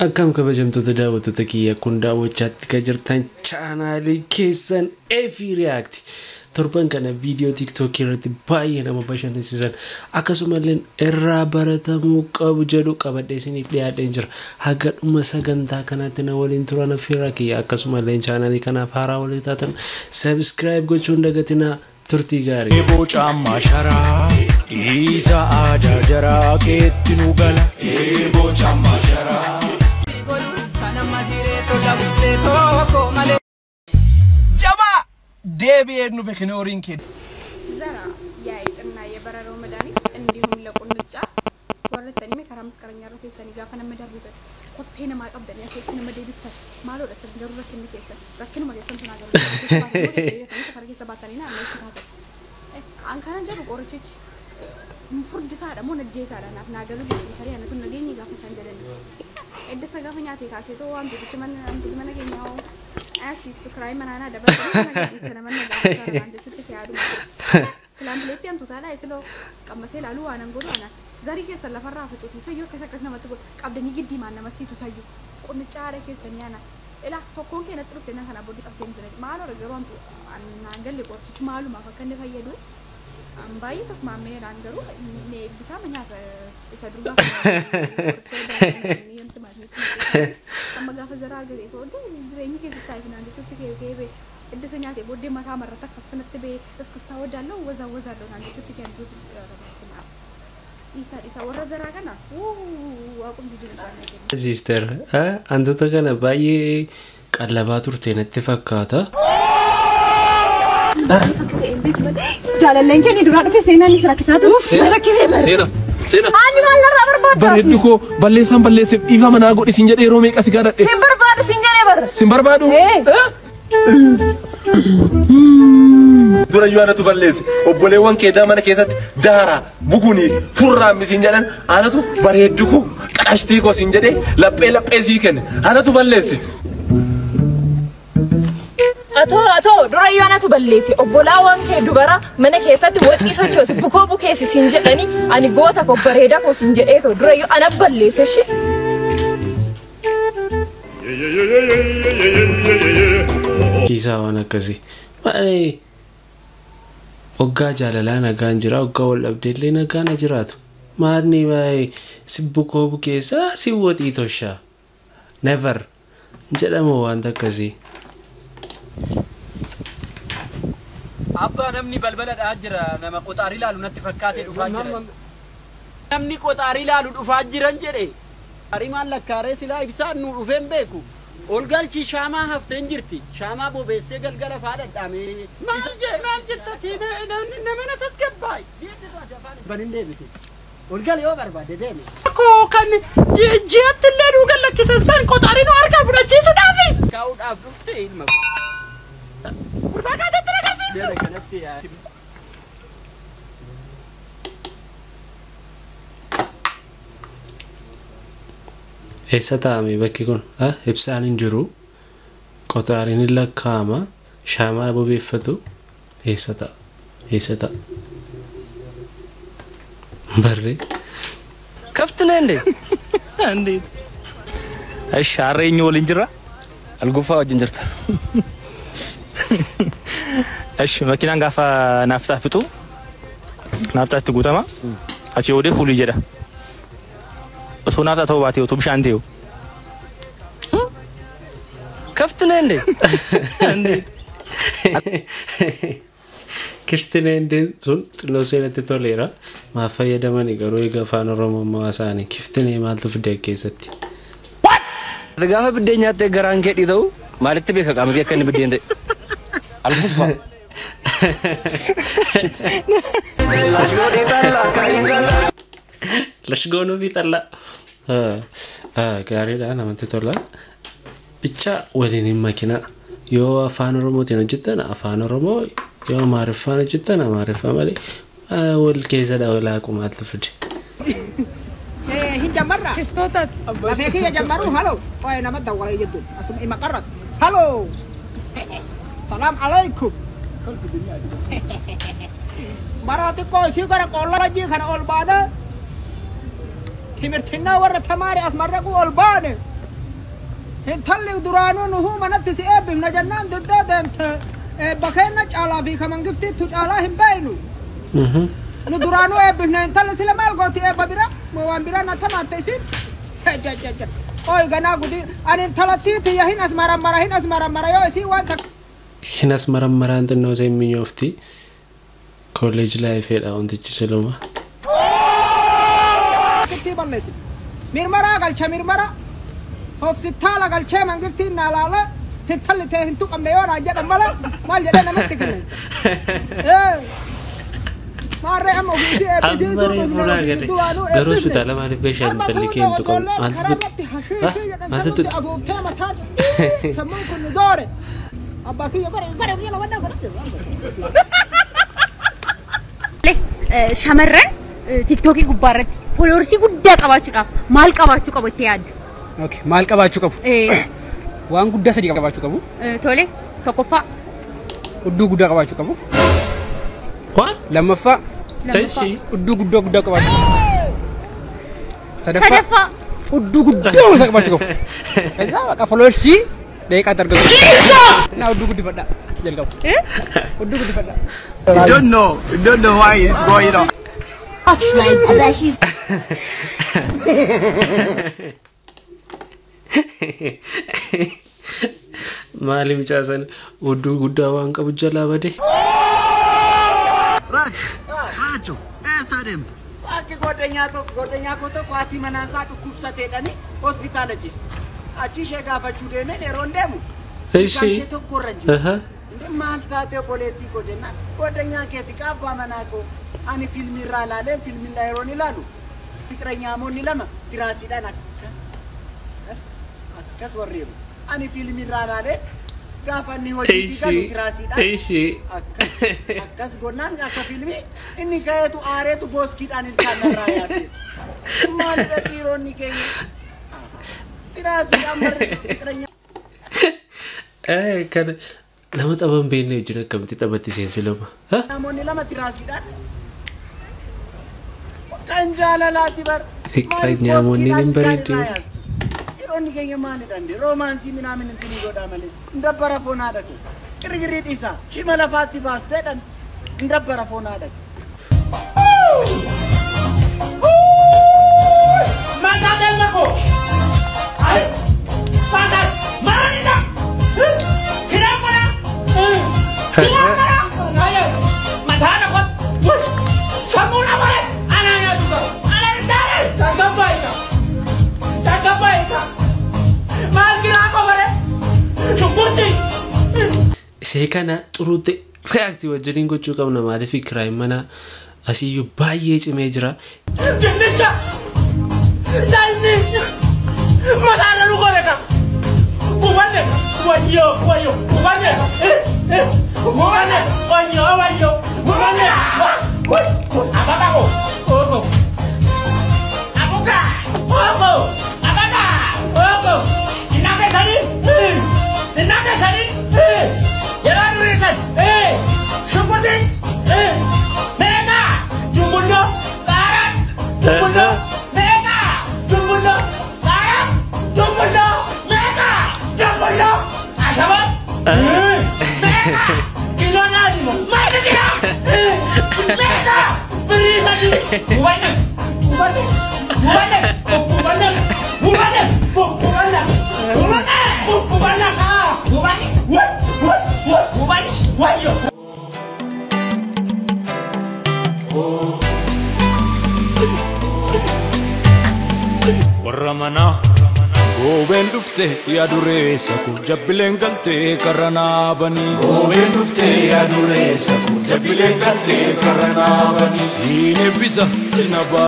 Akkam kabajamtoota daawwattoota kiyya kun daawwachaatti kan jirtan chaanaalii keessan Efi React torban kana viidiyoo TikTok irratti baay'ee nama bashannansiisan akkasumallee irraa baratamuu qabu jedhu qabadhee isiniif dhiyaadhee jira. Haga dhuma sagantaa kanaatti na waliin turan affeerraa kiyya akkasumallee chaanaalii kanaaf haaraa waliin taatan subscribe gochuun dagatinaa turtii gaarii. Ebo caammaa sharaa isa aadaa jaraa keetti nu gala. Ebo caammaa sharaa. Jaba deebi'ee nu fekinooriin kee zara yaa'idna yebararoo madani indihum laquncha warratani me karam skaranya ro keessani gaafa nama darbuta qottee nama qabdan yaseetti nama deebista maaloo dha san garuu rakkinni keessa rakkinuma keessan tuna garuu farki sabatani na amma taate an kana jaru qorichichi furdisaadha moo najjeesaadha naaf naagalu fariya na tun nageenyi gaafa san jedhani edda sagaafa nyaatee kaasee waan tuuti mana keenyaa asis bikraay manana dabata nama mana gaafa waan jechuutti yaadu filaantileetti an tuutaadha islo qammasee laaluu waan godhu ana zarii keessa lafarraa fuutuuti sayyoo keessa akkas namatti godhu qabdanii giddii maan namatti tu sayyoo qonnichaadha keessanii ana ila tokkoon keenatti dhufte nan kana booddee qabseen jiran maaloo garuu an galle qortichi maalumaaf akka inni fayyadu ambayi tasmaamee dhaan garuu ne bisa manyaata isa duraa amma gaafa zaraa argate booddee jireenyi keessatti taa'ifnaan jechuutti keekee edda isa nyaate booddee mataa marrata akkasanatti bee iskistaa wadaallee wazaa naan jechuutti kennuuti isa warra zaraa kana waaqumti jiru Sister antoota kana baay'ee qallabaa turte natti fakkaata. Jaalalleen keenya duraa dhufe seenaan isa rakkisaatu rakkisee bara. Seena. Ani maal narraa barbaadda? Bareeddu koo balleessaan balleesseef dhiifa manaa godhi sin jedhee yeroo meeqa si gaadhadhe. Sin barbaadu sin jedhee bara. Sin barbaadu? Durayyuu anatu balleesse obboleewwan keedaa mana keessatti daaraa bugunii furraa misiin jedhan anatu bareeddu koo qashtii koo sin jedhee laphee sii kenne anatu balleesse. Atoo durayyuu anatu balleesse obbolaawwan kee dubara mana keessatti waqtii sochoosi bukoo bukeessi sin jedhani ani goota ko bareeda ko sin jedheeto durayyuu ana balleesse shi Kiisaa waan akkasii malee oggaa jaalalaa nagaan jira oggaa wal dhabdeellee nagaan jiraatu maadni baay'ee si bukoo bukeessaa si woxii toshaa never jedhamu waan akkasii. Abba namni balbala dhaa jira nama qoxaarii laalu natti fakkaatee dhufaa jira. Namni qoxaarii laalu dhufaa jiran jedhe. Ari maal lakkaaree silaa ibsaan nu dhufeen beeku. Ol galchi shaamaa hafteen jirti. Shaamaa bobeessee galgala faa dhadhaame. Maal jettati nama na tasgabbaay. Banin deebite. Ol gal yoo barbaade deeme. Akkoo kan ji'atti illee nu gallakkisan san qoxaarii nu harkaa fudhachiisuudhaafi. Kaa'uudhaaf dhufte ilma. Kurbaakaatatti Dera kanatti yaa. Eessa taa'ame bakki kun? Ibsaan hin jiru. Qoxaariin hin lakkaa'ama. Shaamaa bobeeffatu. Eessa ta'a? Barree. Kaftine ende. Ande. Ashaaree inni waliin jira. Algufaa wajjin jirta. እሺ መኪናን ጋፋ ናፍታ ፍጡ ናፍታ ትጉተማ አቺ ወደ ፉል ይጀዳ እሱናታ ተውባቴው ቱብሻንቴው ከፍትነ እንዴ ክፍትነ እንዴ ሱን ጥሎሴነት ቶሌራ ማፈየደማን ይገሩ ይገፋን ኦሮሞ ማዋሳኒ ክፍትነ ማልቱ ፍደከሰቲ ደጋፈ ብደኛ ተገራን ከዲተው ማለት በከቃም በከን ብደንደ አልኩፋ Let's go no vitalla. Gari da namante tola. Bicha walin makina. Yo afaan oromotiin hojjetan afaan oromoo yoo amaariffaan hojjetan amaariffaa malee wal keessa dawalaa qumaatti fide. Hijammarra. Shiftotat. Lafee kiyya jammaru halo. Qoy nama dawwala jettu. Atum ima qarras. Halo. Salam alaikum. Marati ko si gara qolla ji kana ol baada. Timirtinna warra tamaari asmarra ku ol baade. انتلي درانو نهو منت سيب من جنان ضد بكينا على في كمان قفتي تجعله بينو ندرانو ابن انتلي سلمال قوتي اببرا موامبرا نتمام تيسين اوي غنا غدي ان انتلتي تي هنا اسمر مرا يو سي وانت هنا اسمر انت نو زي ميوفتي كوليج لايف اون تجي سلوما كتي بلش ميرمرا قالچ ميرمرا هوف ستالا قالچ من قفتي نالالا انتلي تي انتو قم يورا جدا ملا ما جدا نمتكن ماري أمو في أمري فلان كده دروس بتاعنا ما نبغى شيء نتلقي أنتو كم ما تدري أبو تام تاج سموكم نداره أبا كي بري يلا ونا شمرن تيك توكي قبارت فولورسي قد قباشوا مال قباشوا قبتياد اوكي مال قباشوا قبو وان قد سدي قباشوا قبو تولي تقفا قدو قد قباشوا قبو what لما فا إيشي قدو قباشوا سدفا قدو قباشوا قبو إذا بقى فولورسي ديك أترجع نا قدو قد فدا جلكو قدو قد فدا You don't know why it's going on. Malim jasan udu guda wang kabujala bade. Rajo, sadem. Aki godenya ko to kwati manasa ko kupsate dani hospital achi. Achi shega fachude me rondemu. Eishi. Aha. Malta te politiko jenna. Godenya ke tikaba manako. Ani filmi ralale filmi laironi lalu. Fikranya moni lama dirasi dana. Kas warriyo. Ani filmi ralale gafani hoji diganu dirasi dana. Eishi. Kas gonan aka filmi inni kayatu aretu boski dani kanara yasi. Mal ironi ke. Dirasi amar fikranya. Kan nama tabang bene ujuna kamti tabati sensiloma. Ha? Namoni lama dirasi dana. Kanjala lati bar. Fikranya moni nimbariti. Ironi kaya mani dandi. Romansi minamin intini goda mali. Ndabara phone ada tu. Kiri isa. Himala fati bas dan ndabara phone ada. Mata demako. Ayo. Panas. Marina. Kenapa? Kenapa? Ayo. Mata nak. Semua apa? Anaknya juga. Anak dari. Tak baik. Tak baik. Mal kira apa bare? Cukupi. Saya kana turute reaktif wajudin gochu kamna made fikra mana asiyu baye cemejra. Jendeja. Dalni. Mata lalu koreka. Kubane. Wayo. Kubane. Kubane. Wayo. Kubane. Apa kamu? Oh. Abuka. Oh. Apa kamu? Oh. Inake sari. Jalan durisan. Seperti. Mega. Jumbundo. Karat. Jumbundo. Mega. Jumbundo. Karat. Jumbundo. Mega. Jumbundo. Asabat. Mega. Kilo nadi mo. Mana dia? Mega. Beri tadi. Buana. Wayo. Warramana goben dufte ya dure saku jabbilen galte karana bani goben dufte ya dure saku jabbilen galte karana bani ine bisa sinaba